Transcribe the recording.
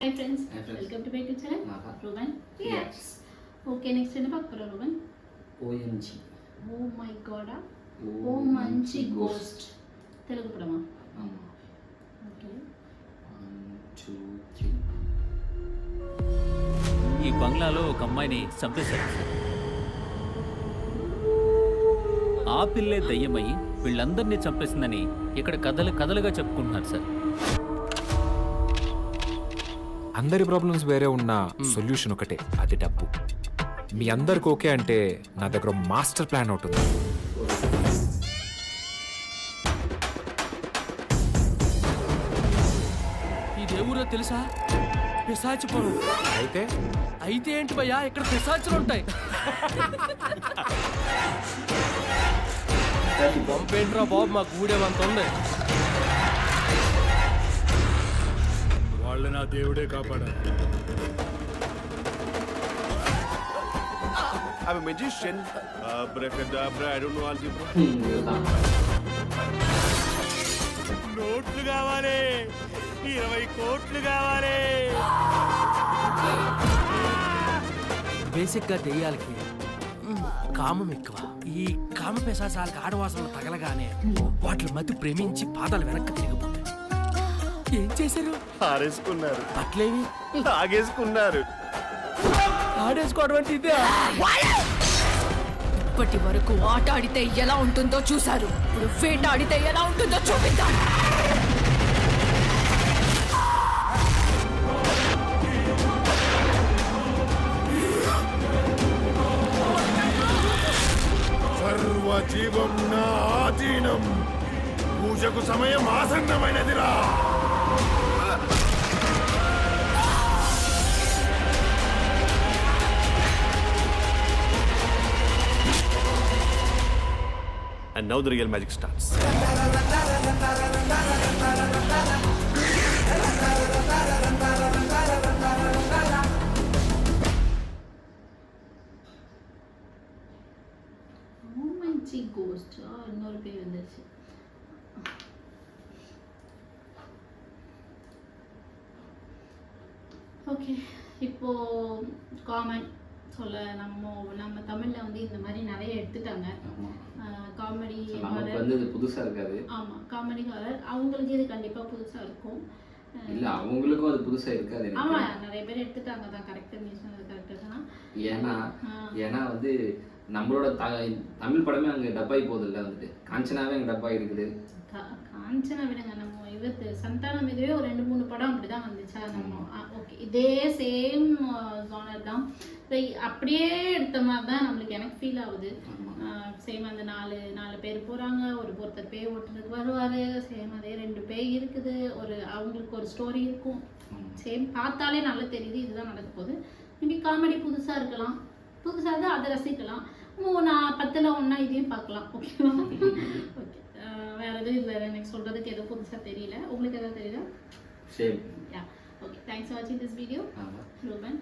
Hi friends, welcome to my YouTube channel. Ruben Reacts. Okay, next என்ன பார்க்க போறோம் Ruben? OMG. Oh my god. OMG Ghost. Telugu పడమా? ஆமா. Okay. 1 2 3. ఈ బంగ్లాలో ఒక అమ్మాయిని చంపేశారు. ఆ పిల్లే దయ్యమై వీళ్ళందరినీ చంపేసిందని ఇక్కడ కథలుగా చెప్పుకుంటున్నారు సార్. అందరి ప్రాబ్లమ్స్ వేరే ఉన్న సొల్యూషన్ ఒకటే, అది డబ్బు. మీ అందరికి ఓకే అంటే నా దగ్గర మాస్టర్ ప్లాన్ ఒకటి ఉంది. ఈ దేవురో తెలుసా? పిశాచిపురం. అయితే ఏంటి భయ్యా, ఇక్కడ పిశాచులు ఉంటాయి. పంపేంట్రా బాబు, మాకు ఊడేవంత ఉంది. వాళ్ళ నా దేవుడే కాపాడారు. I'm a magician. Abracadabra, I don't know algebra. నోట్లు కావాలి, 20 కోట్లు కావాలి. బేసిక్ గా దెయ్యాలకి కామం ఎక్కువ. ఈ కామ పిశాచాలకి ఆడవాసనలు తగలగానే వాటి మతి ప్రేమించి పాదాలు వెనక్కి తిరిగిపోతాయి. ఏం చేశారు? ఆడేసుకున్నారు. అట్లేవి లాగేసుకున్నారు. ఆడేసుకోవడం అంటే ఇదే. ఇప్పటి వరకు ఆట ఆడితే ఎలా ఉంటుందో చూశారు, ఇప్పుడు వేట ఆడితే ఎలా ఉంటుందో చూపిద్దాం. సర్వజీవం నా ఆధీనం. పూజకు సమయం ఆసన్నమైనదిరా. And now the real magic starts. OMG Ghost. இன்னொரு பேர் வந்துச்சு. ஓகே, இப்போ காமன் சொல்ல நம்ம தமிழ்ல வந்து இந்த மாதிரி நிறைய எடுத்துட்டாங்க. காமெடி நமக்கு வந்து இது புதுசா இருக்காது. ஆமா, காமெடி ஹாரர் அவங்களுக்கு இது கண்டிப்பா புதுசா இருக்கும். இல்ல அவங்களுக்கும் அது புதுசா இருக்காது. ஆமா, நிறைய பேர் எடுத்துட்டாங்க தான். கரெக்டா நீ சொன்னது கரெக்டா தான். ஏன்னா வந்து நம்மளோட தமிழ் படமே அங்க டப்பாய் போகுது இல்ல, வந்துட்டு காஞ்சனாவே அங்க டப்பாய் இருக்குது. காஞ்சனா விடுங்க, நம்ம இவத்து சந்தானம் இதுவே ஒரு 2-3 படம் அப்படிதான் வந்துச்சா. நம்ம ஓகே, இதே சேம் ஜானர் தான். அப்படியே எடுத்த மாதிரி தான் நம்மளுக்கு எனக்கு ஃபீல் ஆகுது. சேம் அந்த 4 பேர் போறாங்க, ஒருத்தர் பேய் ஓட்டுறதுக்கு வருவாரு. சேம் அதே 2 பேய் இருக்குது, அவங்களுக்கு ஒரு ஸ்டோரி இருக்கும். சேம் பார்த்தாலே நல்லா தெரியுது இதுதான் நடக்க போகுது. மேபி காமெடி புதுசா இருக்கலாம், புதுசாக தான் அதை ரசிக்கலாம். 10ல் 1 இதையும் பார்க்கலாம். ஓகேவா? ஓகே, வேற எதுவும் இல்லை எனக்கு சொல்றதுக்கு எதுவும் புதுசா தெரியல. உங்களுக்கு எதாவது தெரியுதா? Same. Yeah, okay, thanks for வாட்சிங் திஸ் வீடியோ. ரூபன்.